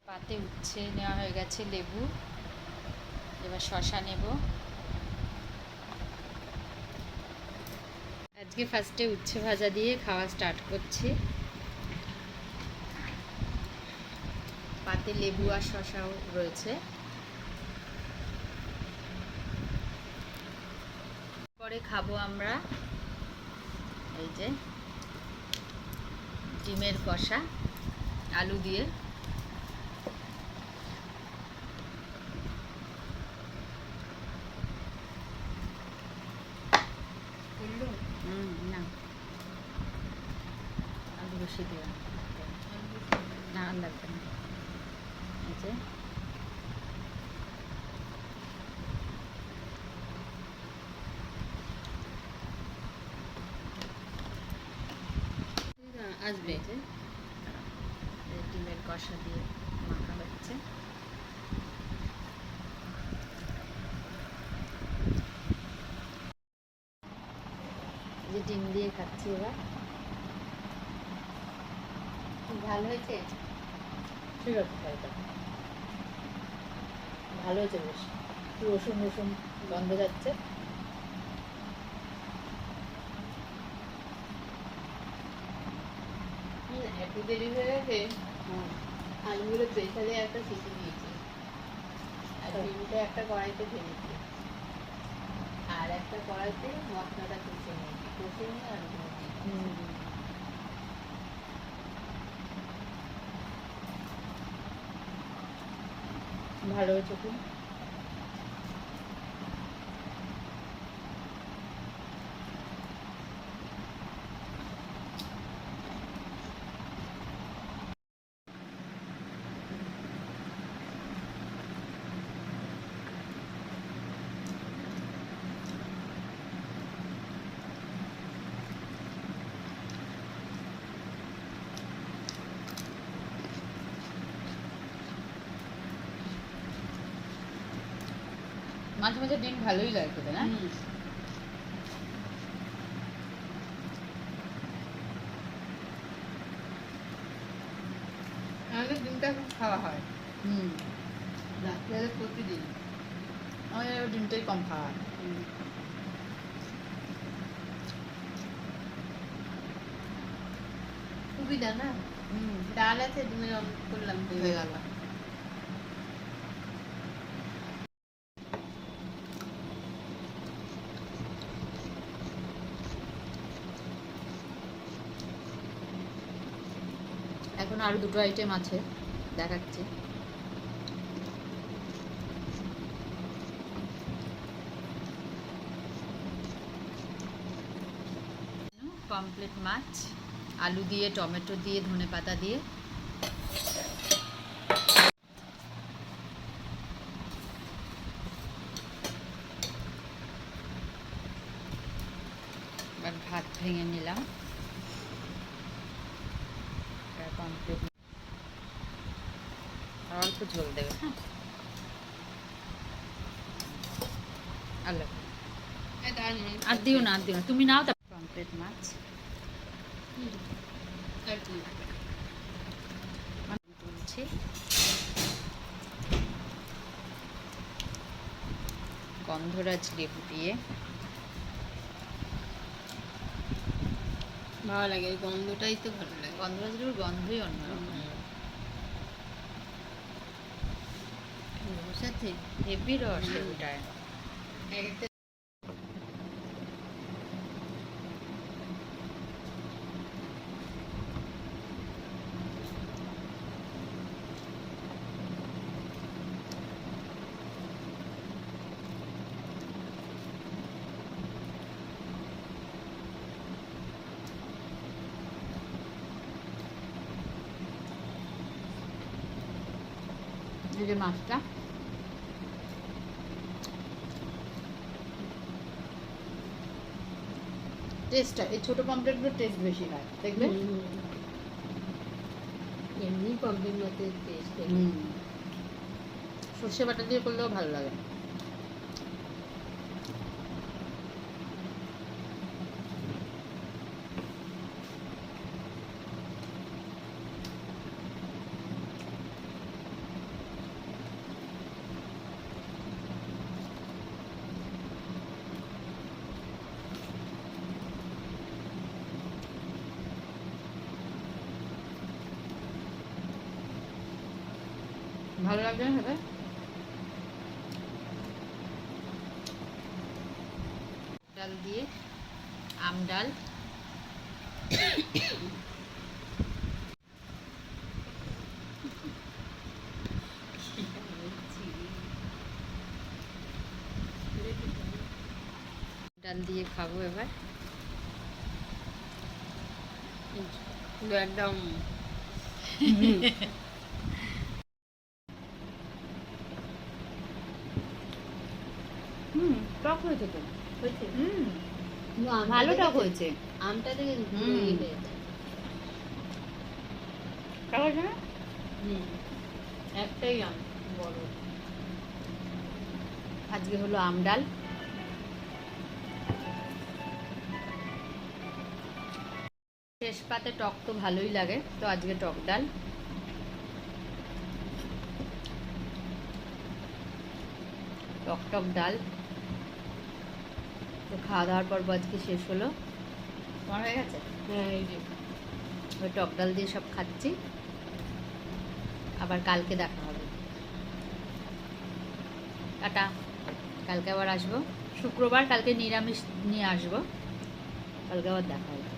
পাতে উচ্ছে নেওয়া হয়ে গেছে, লেবু, এবার শসা নেব। আজকে ফার্স্টে উচ্ছে ভাজা দিয়ে খাওয়া স্টার্ট করছি। পাতে লেবু আর শসাও রয়েছে। পরে খাবো আমরা এই যে ডিমের কষা আলু দিয়ে। না আলু বেশি দিয়ে না লাগবে না। এই যে আসবে, যে ডিমের কষা দিয়ে মাখা হচ্ছে। যে ডিম দিয়ে খাচ্ছি এবার। ভালো হয়েছে, ঠিক আছে, ভালো হয়েছে বেশ। রসুন রসুন গন্ধ যাচ্ছে। একটু দেরি হয়ে গেছে। আলুগুলো প্রেসারে একটা সিটি দিয়েছি, আর ডিমটা একটা কড়াইতে ফেলেছি, আর একটা কড়াইতে মশলাটা কষে নিয়েছি, কষে নিয়ে আলুগুলো দিয়েছি। ভালো হয়েছে খুব। মাঝে মাঝে ডিম ভালোই লাগে খেতে, না? আমাদের ডিমটা খুব খাওয়া হয় রাত্রে প্রতিদিন। আমাদের ডিমটাই কম খাওয়া হয়। সুবিধা না। ডাল আছে, ডিমের অমলেট করলাম, হয়ে গেল। এখন আরো দুটো আইটেম আছে, দেখাচ্ছি। পমফ্রেট মাছ আলু দিয়ে, টমেটো দিয়ে, ধনেপাতা দিয়ে। এবার ভাত ভেঙে নিলাম। পমফ্রেট অল্প ঝোল দেবে, হ্যাঁ। আল্লাহ আর দিও না, আর দিও না, তুমি নাও। তারপর পমফ্রেট মাছ তুলছি। গন্ধরাজ লেবু দিয়ে। ভালো লাগে, এই গন্ধটাই তো ভালো লাগে। গন্ধরাজ লেবুর গন্ধই অন্যরকম। সাথে হেভি রস লেবুটায়। এই যে মাছটা, টেস্টটা এই ছোট পমফ্রেটগুলোর টেস্ট বেশি হয়, দেখবে। এমনি পমফ্রেট মাছের টেস্ট। সর্ষে বাটা দিয়ে করলেও ভালো লাগে। ভালো লাগছে না খেতে? ডাল দিয়ে আম ডাল, ডাল দিয়ে খাবো এবার। পুরো একদম টক হয়েছে তো। হয়েছে। ভালো টক হয়েছে। আমটা থেকে টক হয়েছে না? একটাই আম বড়। আজকে হলো আম ডাল, শেষ পাতে টক তো ভালোই লাগে, তো আজকে টক ডাল। টক টক ডাল তো খাওয়া দাওয়ার পর্ব আজকে শেষ হলো। তোমার হয়ে গেছে? হ্যাঁ এই যে ওই টক ডাল দিয়ে সব খাচ্ছি। আবার কালকে দেখা হবে। টাটা। কালকে আবার আসবো শুক্রবার, কালকে নিরামিষ নিয়ে আসবো, কালকে আবার দেখা হবে।